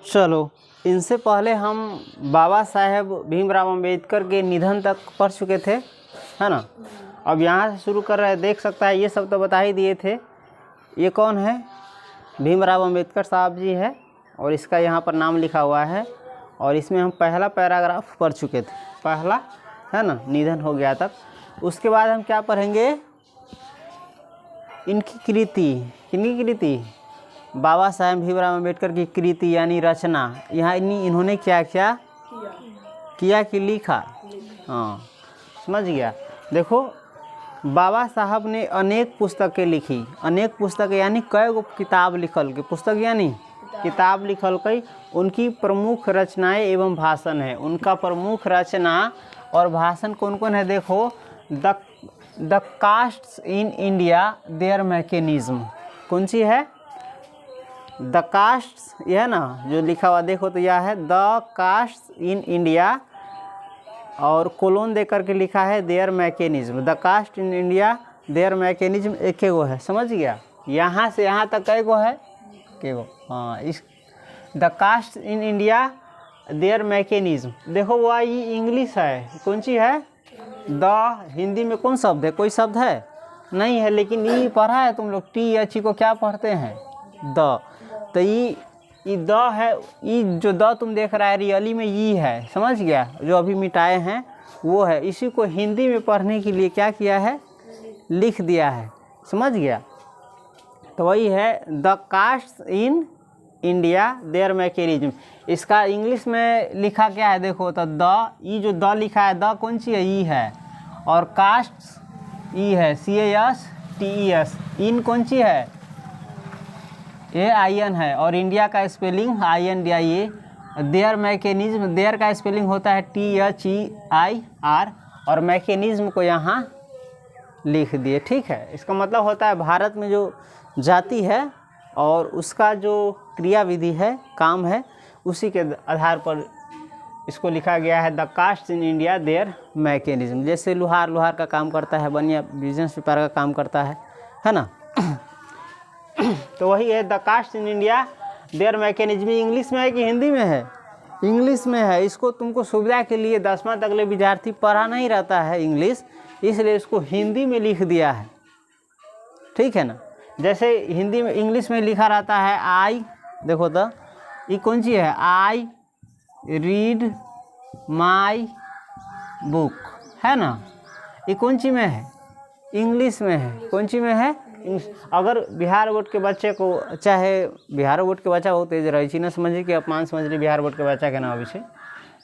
चलो, इनसे पहले हम बाबा साहेब भीमराव अंबेडकर के निधन तक पढ़ चुके थे, है ना। अब यहाँ से शुरू कर रहे हैं। देख सकता है ये सब तो बता ही दिए थे। ये कौन है? भीमराव अंबेडकर साहब जी है, और इसका यहाँ पर नाम लिखा हुआ है। और इसमें हम पहला पैराग्राफ पढ़ चुके थे, पहला, है ना, निधन हो गया तक। उसके बाद हम क्या पढ़ेंगे? इनकी कृति। किनकी कृति? बाबा साहेब भीमराव अंबेडकर की कृति यानी रचना। यहाँ इन्होंने क्या क्या किया कि लिखा। हाँ, समझ गया। देखो, बाबा साहब ने अनेक पुस्तकें लिखी। अनेक पुस्तकें यानी कई गो किताब लिखल के, पुस्तक यानी किताब लिखल कई। उनकी प्रमुख रचनाएं एवं भाषण है। उनका प्रमुख रचना और भाषण कौन कौन है? देखो, the castes in India their mechanism. कौन सी है? द कास्ट्स, यह है ना जो लिखा हुआ, देखो तो यह है द कास्ट्स इन इंडिया, और कोलोन दे करके लिखा है their mechanism. The caste in India their mechanism एक गो है, समझ गया। यहाँ से यहाँ तक कई गो है? के गो? हाँ, is the caste in India their mechanism. देखो वो ये इंग्लिश है, कौन सी है? द। हिंदी में कौन शब्द है? कोई शब्द है? नहीं है, लेकिन ये पढ़ा है तुम लोग। टी एच को क्या पढ़ते हैं? द। तो ये द है। ये जो द तुम देख रहा है रियली में ये है, समझ गया। जो अभी मिटाए हैं वो है। इसी को हिंदी में पढ़ने के लिए क्या किया है? लिख दिया है, समझ गया। तो वही है the caste in India their mechanism. इसका इंग्लिश में लिखा क्या है? देखो तो द, ये जो द लिखा है, द कौन सी है? ई है। और कास्ट ई है, CASTES। इन कौन सी है? AIN है। और इंडिया का spelling INDIA। Their mechanism, their का स्पेलिंग होता है THEIR, और मैकेनिज्म को यहाँ लिख दिए। ठीक है, इसका मतलब होता है भारत में जो जाति है और उसका जो क्रिया विधि है, काम है, उसी के आधार पर इसको लिखा गया है the caste in India their mechanism. जैसे लोहार का काम करता है, बनिया बिजनेस व्यापार का काम करता है ना। तो वही है the caste in India their mechanism. English में है कि हिंदी में है? इंग्लिश में है। इसको तुमको सुविधा के लिए 10वां तक ले विद्यार्थी पढ़ा नहीं रहता है इंग्लिश, इसलिए इसको हिंदी में लिख दिया है, ठीक है ना। जैसे हिंदी में, इंग्लिश में लिखा रहता है आई, देखो तो ये कौन सी है? आई रीड माई बुक, है ना। ये कौन सी में है? इंग्लिश में है। कौन सी में है? अगर बिहार बोर्ड के बच्चे को, चाहे बिहार बोर्ड के बच्चा बहुत तेज रही ना, समझिए कि अपमान समझ ली बिहार बोर्ड के बच्चा के नाम विषय,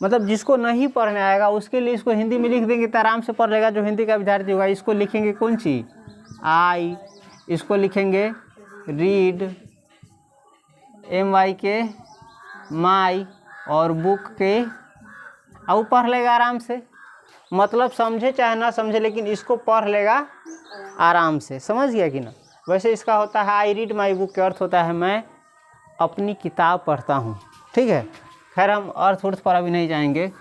मतलब जिसको नहीं पढ़ने आएगा उसके लिए इसको हिंदी में लिख देंगे तो आराम से पढ़ लेगा। जो हिंदी का विद्यार्थी होगा इसको लिखेंगे कौन सी? आई। इसको लिखेंगे रीड, MY के माई, और बुक के, अब पढ़ लेगा आराम से। मतलब समझे चाहे ना समझे, लेकिन इसको पढ़ लेगा आराम से, समझ गया कि ना। वैसे इसका होता है आई रीड माई बुक, के अर्थ होता है मैं अपनी किताब पढ़ता हूँ, ठीक है। खैर हम अर्थ पर अभी नहीं जाएंगे।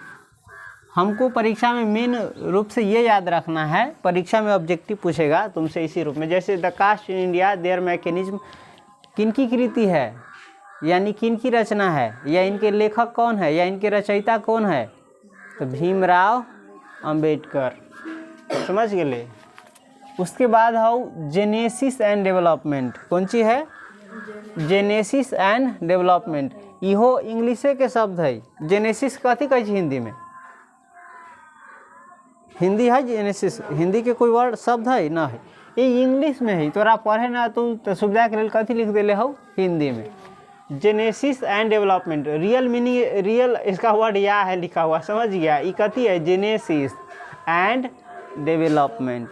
हमको परीक्षा में मेन रूप से ये याद रखना है, परीक्षा में ऑब्जेक्टिव पूछेगा तुमसे इसी रूप में। जैसे the caste in India their mechanism किनकी कृति है, यानी किनकी रचना है, या इनके लेखक कौन है, या इनके रचयिता कौन है? तो भीमराव अंबेडकर, समझ गए। उसके बाद है जेनेसिस एंड डेवलपमेंट। कौन सी है? Genesis and development. इहो इंग्लिशे के शब्द है। जेनेसिस कथी कहे हिंदी में? हिंदी है जेनेसिस, हिंदी के कोई वर्ड शब्द है ना? है ये इंग्लिश में है। तोरा पढ़े ना तो सुविधा के लिए कथी लिख देले हो? हिंदी में। Genesis and development, real meaning, real इसका वर्ड या है लिखा हुआ, समझ गया। ये कथी है? Genesis and development.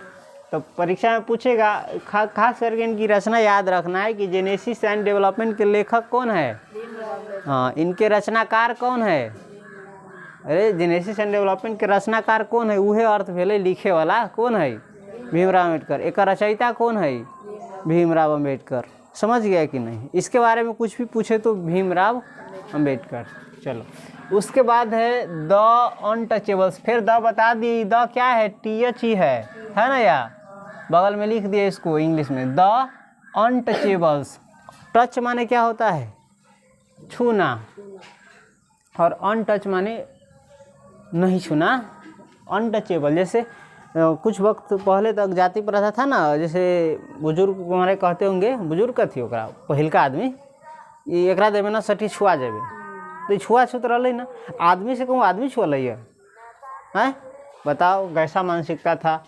तो परीक्षा में पूछेगा, खास करके इनकी रचना याद रखना है कि जेनेसिस एंड डेवलपमेंट के लेखक कौन है? हाँ, इनके रचनाकार कौन है? अरे जेनेसिस एंड डेवलपमेंट के रचनाकार कौन है? उहे अर्थ भेले लिखे वाला कौन है? भीमराव अम्बेडकर। एक रचयिता कौन है? भीमराव अम्बेडकर। समझ गया कि नहीं? इसके बारे में कुछ भी पूछे तो भीमराव अम्बेडकर। चलो, उसके बाद है द अनटचेबल्स। फिर द बता दी, द क्या है? TH ही है ना यार, बगल में लिख दिया इसको इंग्लिश में, द अनटचेबल्स। टच माने क्या होता है? छूना, और अनटच माने नहीं छूना, अनटचेबल। जैसे कुछ वक्त पहले तक जाति प्रथा था ना, जैसे बुजुर्ग हमारे कहते होंगे, बुजुर्ग कथी ओकरा पहिलका आदमी, ये एकरा देवे ना सठी छुआ जाबे, तो छुआछूत रहलै ना, आदमी से कहूँ आदमी छुअल है, बताओ कैसा मानसिकता था।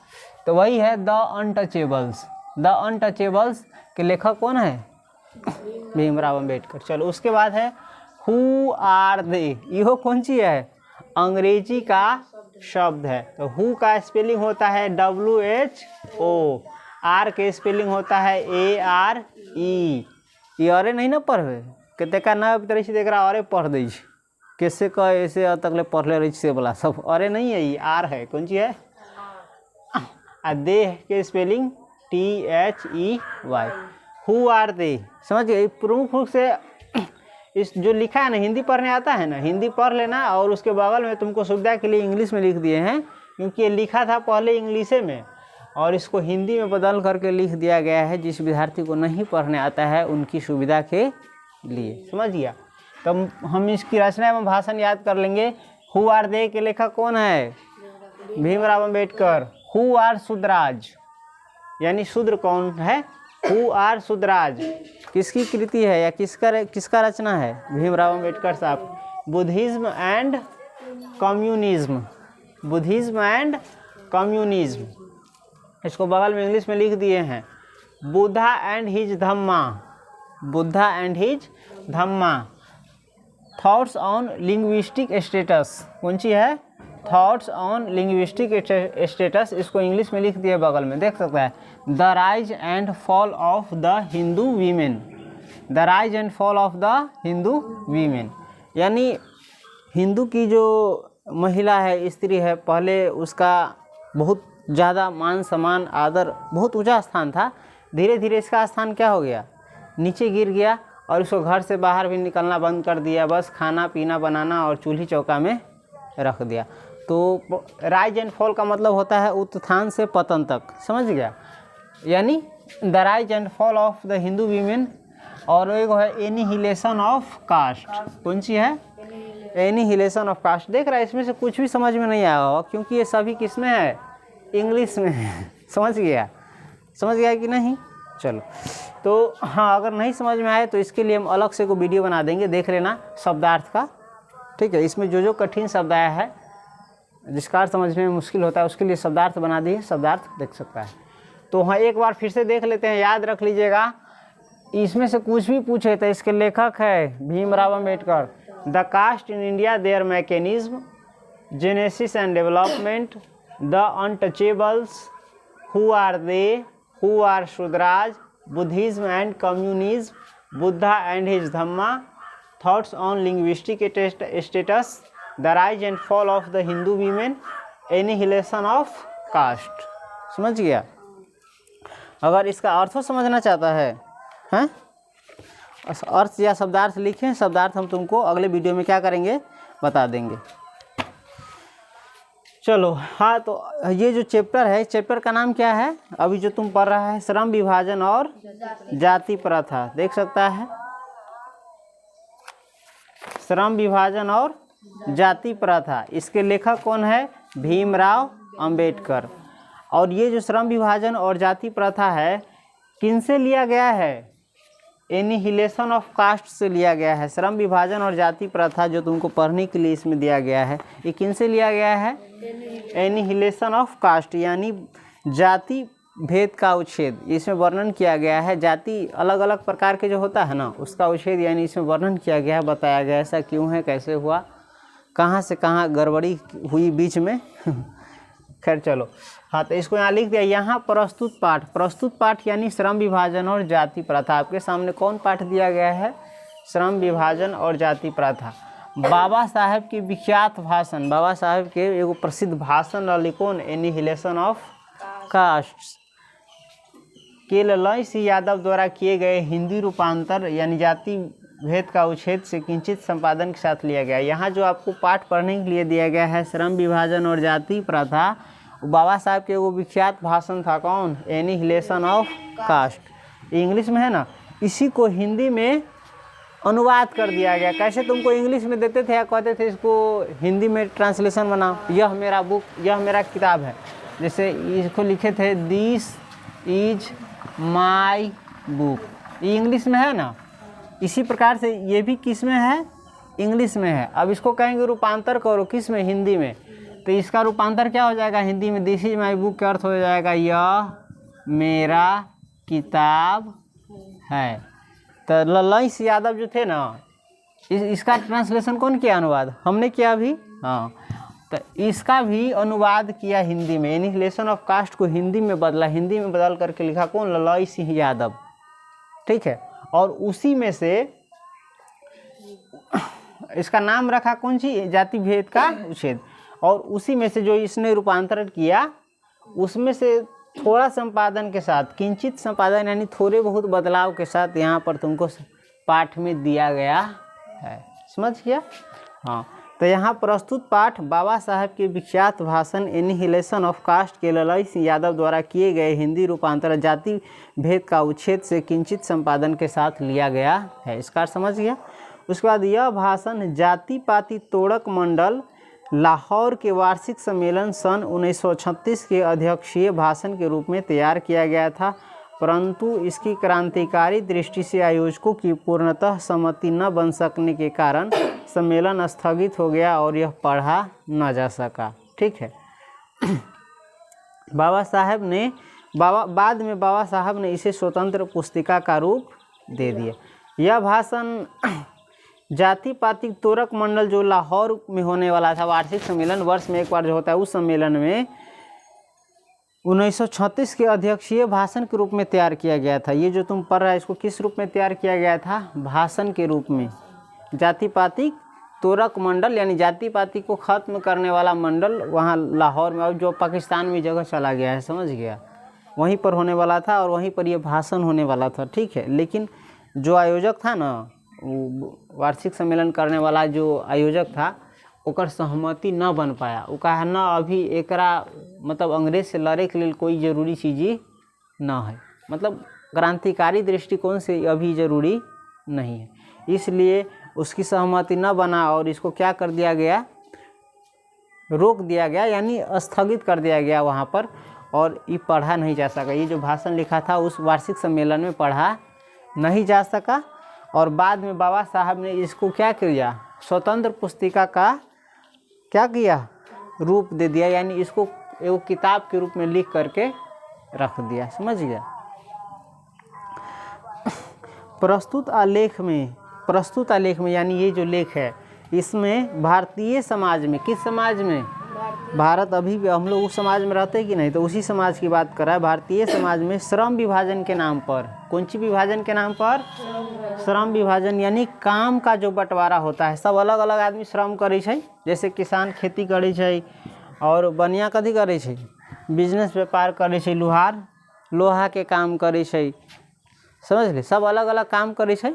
तो वही है द अनटचेबल्स। द अनटचेबल्स के लेखक कौन है? भीमराव अम्बेडकर। चलो उसके बाद है हु आर दे। यो कौन सी है? अंग्रेजी का शब्द है। तो हु का स्पेलिंग होता है WHO, आर के स्पेलिंग होता है ARE। ये अरे नहीं ना पढ़े कते का ना तरह से देख रहा, अरे पढ़ दी कैसे कह ऐसे तक ले पढ़ ले रही से बोला सब, अरे नहीं है, ये आर है। कौन सी है? दे के spelling THEY। Who are they, समझ गए? प्रमुख रूप से इस जो लिखा है ना, हिंदी पढ़ने आता है ना, हिंदी पढ़ लेना, और उसके बगल में तुमको सुविधा के लिए इंग्लिश में लिख दिए हैं, क्योंकि ये लिखा था पहले इंग्लिशे में और इसको हिंदी में बदल करके लिख दिया गया है। जिस विद्यार्थी को नहीं पढ़ने आता है उनकी सुविधा के लिए, समझ गया? तो हम इसकी रचना एवं भाषण याद कर लेंगे। हु आर दे के लेखक कौन है? भीमराव अम्बेडकर। हु आर शूद्राज, यानी शूद्र कौन है? हु आर शूद्राज किसकी कृति है या किसका रचना है? भीमराव अम्बेडकर साहब। Buddhism and communism, Buddhism and communism, इसको बगल में इंग्लिश में लिख दिए हैं। Buddha and his Dhamma, Buddha and his Dhamma. Thoughts on linguistic status, कौन सी है? थॉट्स ऑन लिंग्विस्टिक स्टेटस, इसको इंग्लिश में लिख दिए बगल में, देख सकता है। The rise and fall of the Hindu women, the rise and fall of the Hindu women, यानी हिंदू की जो महिला है, स्त्री है, पहले उसका बहुत ज़्यादा मान सम्मान आदर बहुत ऊंचा स्थान था। धीरे धीरे इसका स्थान क्या हो गया? नीचे गिर गया, और उसको घर से बाहर भी निकलना बंद कर दिया, बस खाना पीना बनाना और चूल्ही चौका में रख दिया। तो राइज एंड फॉल का मतलब होता है उत्थान से पतन तक, समझ गया? यानी the rise and fall of the Hindu women. और एक है एनिहिलेशन ऑफ कास्ट, कौन सी है? Annihilation of caste. देख रहा है, इसमें से कुछ भी समझ में नहीं आया होगा, क्योंकि ये सभी किस में है? इंग्लिश में है। समझ गया? समझ गया कि नहीं? चलो, तो हाँ, अगर नहीं समझ में आए तो इसके लिए हम अलग से कोई वीडियो बना देंगे, देख लेना शब्दार्थ का, ठीक है? इसमें जो जो कठिन शब्द आया है, जिसका अर्थ समझने में मुश्किल होता है, उसके लिए शब्दार्थ बना दिए, शब्दार्थ देख सकता है। तो हाँ, एक बार फिर से देख लेते हैं, याद रख लीजिएगा। इसमें से कुछ भी पूछे तो इसके लेखक है Bhimrao Ambedkar. The caste in India, their mechanism, genesis and development, the untouchables, who are they, who are Shudras, Buddhism and communism, Buddha and his Dhamma, thoughts on linguistic states, the rise and fall of the Hindu women, annihilation of caste. समझ गया? अगर इसका अर्थ समझना चाहता है, हैं? अर्थ या शब्दार्थ लिखें, शब्दार्थ हम तुमको अगले वीडियो में क्या करेंगे, बता देंगे। चलो, हाँ, तो ये जो चैप्टर है, चैप्टर का नाम क्या है अभी जो तुम पढ़ रहा है? श्रम विभाजन और जाति प्रथा, देख सकता है, श्रम विभाजन और जाति प्रथा। इसके लेखक कौन है? भीमराव अंबेडकर। और ये जो श्रम विभाजन और जाति प्रथा है, किनसे लिया गया है? एनिहिलेशन ऑफ कास्ट से लिया गया है। श्रम विभाजन और जाति प्रथा जो तुमको पढ़ने के लिए इसमें दिया गया है, ये किनसे लिया गया है? एनिहिलेशन ऑफ कास्ट, यानी जाति भेद का उच्छेद। इसमें वर्णन किया गया है, जाति अलग अलग प्रकार के जो होता है ना, उसका उच्छेद, यानी इसमें वर्णन किया गया है, बताया गया ऐसा क्यों है, कैसे हुआ, कहाँ से कहाँ गड़बड़ी हुई बीच में। खैर चलो, हाँ, तो इसको यहाँ लिख दिया। यहाँ प्रस्तुत पाठ, प्रस्तुत पाठ यानी श्रम विभाजन और जाति प्रथा। आपके सामने कौन पाठ दिया गया है? श्रम विभाजन और जाति प्रथा। बाबा साहेब की विख्यात भाषण, बाबा साहेब के एगो प्रसिद्ध भाषण रही, कौन? Annihilation of caste. के ललय सिंह यादव द्वारा किए गए हिंदी रूपांतर यानी जाति भेद का उच्छेद से किंचित संपादन के साथ लिया गया। यहाँ जो आपको पाठ पढ़ने के लिए दिया गया है, श्रम विभाजन और जाति प्रथा, बाबा साहब के वो विख्यात भाषण था, कौन? Annihilation of cast. इंग्लिश में है ना, इसी को हिंदी में अनुवाद कर दिया गया। कैसे तुमको इंग्लिश में देते थे या कहते थे इसको हिंदी में ट्रांसलेशन बनाओ, यह मेरा बुक, यह मेरा किताब है, जैसे इसको लिखे थे दिस इज माई बुक, ये इंग्लिश में है ना। इसी प्रकार से ये भी किस में है, इंग्लिश में है। अब इसको कहेंगे रूपांतर करो किस में, हिंदी में, तो इसका रूपांतर क्या हो जाएगा हिंदी में, दिस इज माई बुक का अर्थ हो जाएगा यह मेरा किताब है। तो ललैस यादव जो थे ना, इसका ट्रांसलेशन कौन किया, अनुवाद हमने किया अभी, हाँ। तो इसका भी अनुवाद किया हिंदी में, एनिहिलेशन ऑफ कास्ट को हिंदी में बदला, हिंदी में बदल करके लिखा कौन, ललैस यादव, ठीक है। और उसी में से इसका नाम रखा कौन सी, जाति भेद का उच्छेद। और उसी में से जो इसने रूपांतरण किया उसमें से थोड़ा संपादन के साथ, किंचित संपादन यानी थोड़े बहुत बदलाव के साथ यहाँ पर तुमको पाठ में दिया गया है, समझ गया, हाँ। तो यहाँ प्रस्तुत पाठ बाबा साहब के विख्यात भाषण एनिहिलेशन ऑफ कास्ट के ललैस यादव द्वारा किए गए हिंदी रूपांतरण जाति भेद का उच्छेद से किंचित संपादन के साथ लिया गया है, इसका समझ गया। उसके बाद यह भाषण जाति पाति तोड़क मंडल लाहौर के वार्षिक सम्मेलन सन 1936 के अध्यक्षीय भाषण के रूप में तैयार किया गया था, परंतु इसकी क्रांतिकारी दृष्टि से आयोजकों की पूर्णतः सहमति न बन सकने के कारण सम्मेलन स्थगित हो गया और यह पढ़ा न जा सका, ठीक है। बाद में बाबा साहब ने इसे स्वतंत्र पुस्तिका का रूप दे दिया। यह भाषण जाति पाति तोरक मंडल जो लाहौर में होने वाला था, वार्षिक सम्मेलन वर्ष में एक बार जो होता है, उस सम्मेलन में 1936 के अध्यक्षीय भाषण के रूप में तैयार किया गया था। ये जो तुम पढ़ रहा है इसको किस रूप में तैयार किया गया था, भाषण के रूप में। जाति पाति तोरक मंडल यानी जाति पाति को ख़त्म करने वाला मंडल वहाँ लाहौर में, अब जो पाकिस्तान में जगह चला गया है, समझ गया, वहीं पर होने वाला था और वहीं पर यह भाषण होने वाला था, ठीक है। लेकिन जो आयोजक था ना, वार्षिक सम्मेलन करने वाला जो आयोजक था, ओकर सहमति न बन पाया। वो कहा न अभी एकरा मतलब अंग्रेज से लड़े के लिए कोई ज़रूरी चीज़ न है, मतलब क्रांतिकारी दृष्टिकोण से अभी ज़रूरी नहीं है, इसलिए उसकी सहमति न बना और इसको क्या कर दिया गया, रोक दिया गया, यानी स्थगित कर दिया गया वहाँ पर, और ये पढ़ा नहीं जा सका। ये जो भाषण लिखा था उस वार्षिक सम्मेलन में पढ़ा नहीं जा सका। और बाद में बाबा साहब ने इसको क्या किया, स्वतंत्र पुस्तिका का क्या किया, रूप दे दिया, यानी इसको एक किताब के रूप में लिख करके रख दिया, समझ गया। प्रस्तुत आलेख में यानी ये जो लेख है, इसमें भारतीय समाज में, किस समाज में, भारत, अभी भी हम लोग उस समाज में रहते हैं कि नहीं, तो उसी समाज की बात कर रहा है। भारतीय समाज में श्रम विभाजन के नाम पर, कौन सी विभाजन के नाम पर, श्रम विभाजन यानी काम का जो बंटवारा होता है, सब अलग अलग आदमी श्रम करे छै, जैसे किसान खेती करे छै और बनिया कथी करे छै, बिजनेस व्यापार करे छै, लोहार लोहा के काम करे छै, समझ ले, सब अलग अलग काम करे छै।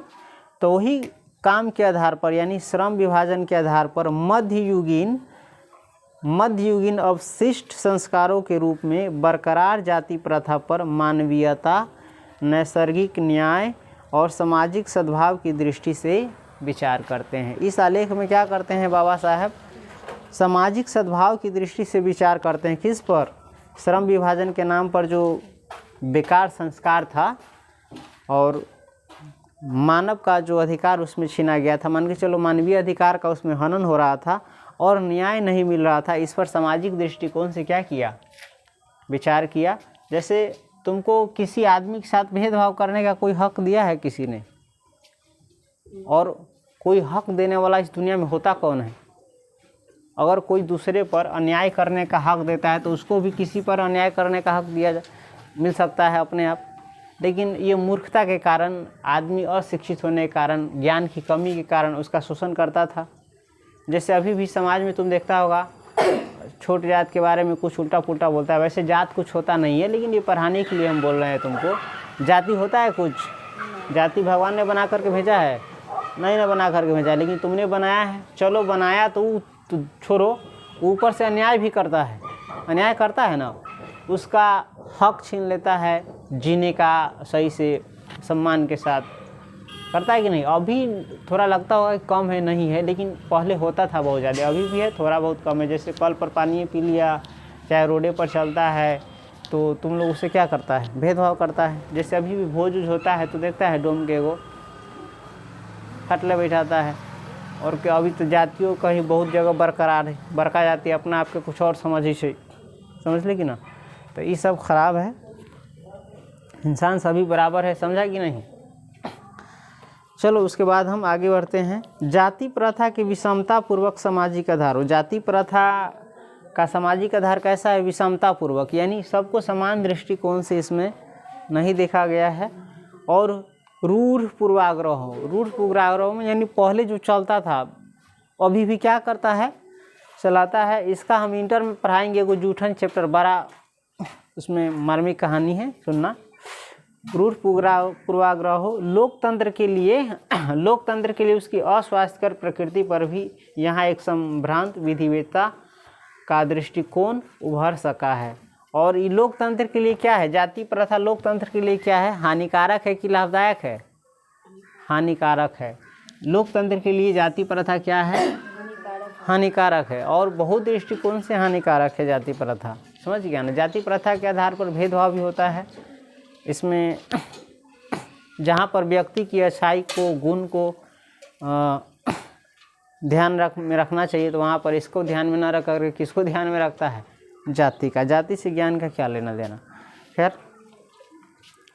तो वही काम के आधार पर यानी श्रम विभाजन के आधार पर मध्ययुगीन अवशिष्ट संस्कारों के रूप में बरकरार जाति प्रथा पर मानवीयता, नैसर्गिक न्याय और सामाजिक सद्भाव की दृष्टि से विचार करते हैं। इस आलेख में क्या करते हैं बाबा साहब, सामाजिक सद्भाव की दृष्टि से विचार करते हैं। किस पर, श्रम विभाजन के नाम पर जो बेकार संस्कार था और मानव का जो अधिकार उसमें छीना गया था, मान के चलो मानवीय अधिकार का उसमें हनन हो रहा था और न्याय नहीं मिल रहा था, इस पर सामाजिक दृष्टिकोण से क्या किया, विचार किया। जैसे तुमको किसी आदमी के साथ भेदभाव करने का कोई हक दिया है किसी ने, और कोई हक देने वाला इस दुनिया में होता कौन है। अगर कोई दूसरे पर अन्याय करने का हक देता है तो उसको भी किसी पर अन्याय करने का हक मिल सकता है अपने आप। लेकिन ये मूर्खता के कारण, आदमी अशिक्षित होने के कारण, ज्ञान की कमी के कारण उसका शोषण करता था। जैसे अभी भी समाज में तुम देखता होगा, छोट जात के बारे में कुछ उल्टा पुल्टा बोलता है। वैसे जात कुछ होता नहीं है, लेकिन ये पढ़ाने के लिए हम बोल रहे हैं तुमको। जाति होता है कुछ, जाति भगवान ने बना करके भेजा है, नहीं ना बना करके भेजा, लेकिन तुमने बनाया है। चलो बनाया तो छोड़ो, ऊपर से अन्याय भी करता है, अन्याय करता है ना, उसका हक छीन लेता है जीने का सही से सम्मान के साथ। करता है कि नहीं? अभी थोड़ा लगता होगा कि कम है, नहीं है, लेकिन पहले होता था बहुत ज़्यादा, अभी भी है, थोड़ा बहुत कम है। जैसे कल पर पानी पी लिया, चाहे रोडे पर चलता है, तो तुम लोग उससे क्या करता है? भेदभाव करता है। जैसे अभी भी भोज उज होता है तो देखता है डोम के वो खटले बैठाता है, और क्या अभी तो जातियों कहीं बहुत जगह बरकरार है, बरका जाती है अपना आपके कुछ और समझ ही से, समझ ले कि ना? तो ये सब खराब है। इंसान सभी बराबर है, समझा कि नहीं? चलो उसके बाद हम आगे बढ़ते हैं। जाति प्रथा की विषमता पूर्वक सामाजिक आधार। जाति प्रथा का सामाजिक आधार कैसा है? विषमता पूर्वक, यानी सबको समान दृष्टिकोण से इसमें नहीं देखा गया है। और रूढ़ पूर्वाग्रह, रूढ़ पूर्वाग्रह में यानी पहले जो चलता था अभी भी क्या करता है? चलाता है। इसका हम इंटर में पढ़ाएंगे, वो जूठन चैप्टर बड़ा, उसमें मार्मिक कहानी है, सुनना। रूढ़ पूर्वाग्रह लोकतंत्र के लिए उसकी अस्वास्थ्यकर प्रकृति पर भी यहाँ एक संभ्रांत विधिवेत्ता का दृष्टिकोण उभर सका है। और ये लोकतंत्र के लिए क्या है? जाति प्रथा लोकतंत्र के लिए क्या है? हानिकारक है कि लाभदायक है? हानिकारक है। लोकतंत्र के लिए जाति प्रथा क्या है? हानिकारक है, और बहुत दृष्टिकोण से हानिकारक है जाति प्रथा, समझ गया ना? जाति प्रथा के आधार पर भेदभाव भी होता है। इसमें जहाँ पर व्यक्ति की अच्छाई को, गुण को ध्यान में रखना चाहिए, तो वहाँ पर इसको ध्यान में न रख कर किसको ध्यान में रखता है? जाति का। जाति से ज्ञान का क्या लेना देना। खैर,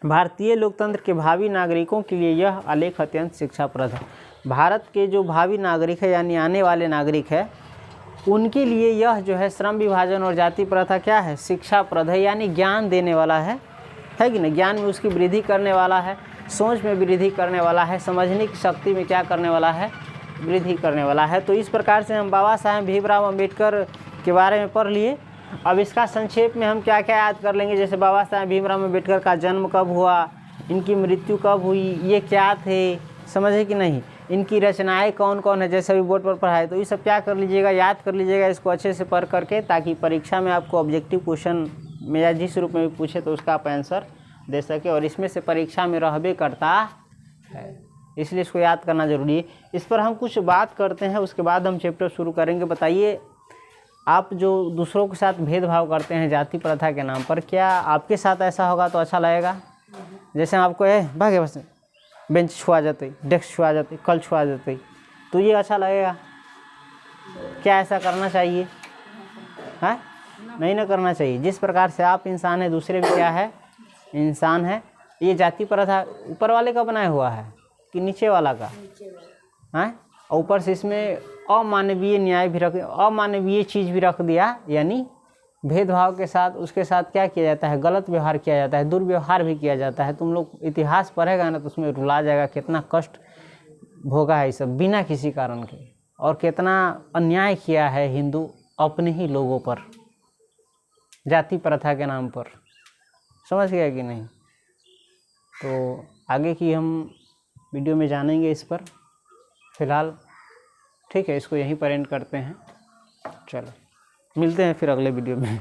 भारतीय लोकतंत्र के भावी नागरिकों के लिए यह आलेख अत्यंत शिक्षाप्रद है। भारत के जो भावी नागरिक है, यानी आने वाले नागरिक है, उनके लिए यह जो है श्रम विभाजन और जाति प्रथा क्या है? शिक्षाप्रद है, यानी ज्ञान देने वाला है कि नहीं? ज्ञान में उसकी वृद्धि करने वाला है, सोच में वृद्धि करने वाला है, समझने की शक्ति में क्या करने वाला है? वृद्धि करने वाला है। तो इस प्रकार से हम बाबा साहेब भीमराव अम्बेडकर के बारे में पढ़ लिए। अब इसका संक्षेप में हम क्या क्या याद कर लेंगे। जैसे बाबा साहेब भीमराव अम्बेडकर का जन्म कब हुआ, इनकी मृत्यु कब हुई, ये क्या थे, समझे कि नहीं? इनकी रचनाएं कौन कौन है, जैसे अभी बोर्ड पर पढ़ाए, तो ये सब क्या कर लीजिएगा? याद कर लीजिएगा इसको अच्छे से पढ़ करके, ताकि परीक्षा में आपको ऑब्जेक्टिव क्वेश्चन में या जिस रूप में भी पूछे तो उसका आप आंसर दे सके। और इसमें से परीक्षा में रहबे करता है, इसलिए इसको याद करना जरूरी है। इस पर हम कुछ बात करते हैं, उसके बाद हम चैप्टर शुरू करेंगे। बताइए, आप जो दूसरों के साथ भेदभाव करते हैं जाति प्रथा के नाम पर, क्या आपके साथ ऐसा होगा तो अच्छा लगेगा? जैसे हम आपको भागे बस बेंच छुआ जाते, डेस्क छुआ जाते, कल छुआ जाते, तो ये अच्छा लगेगा? क्या ऐसा करना चाहिए? है नहीं ना करना चाहिए। जिस प्रकार से आप इंसान है, दूसरे भी क्या है? इंसान है। ये जाति प्रथा ऊपर वाले का बनाया हुआ है कि नीचे वाला का? है। और ऊपर से इसमें अमानवीय न्याय भी रख, अमानवीय चीज़ भी रख दिया, यानी भेदभाव के साथ उसके साथ क्या किया जाता है? गलत व्यवहार किया जाता है, दुर्व्यवहार भी किया जाता है। तुम लोग इतिहास पढ़ेगा ना तो उसमें रुला जाएगा, कितना कष्ट भोगा है ये सब बिना किसी कारण के, और कितना अन्याय किया है हिंदू अपने ही लोगों पर जाति प्रथा के नाम पर। समझ गया कि नहीं? तो आगे की हम वीडियो में जानेंगे इस पर। फिलहाल ठीक है, इसको यहीं पर एंड करते हैं। चलो मिलते हैं फिर अगले वीडियो में।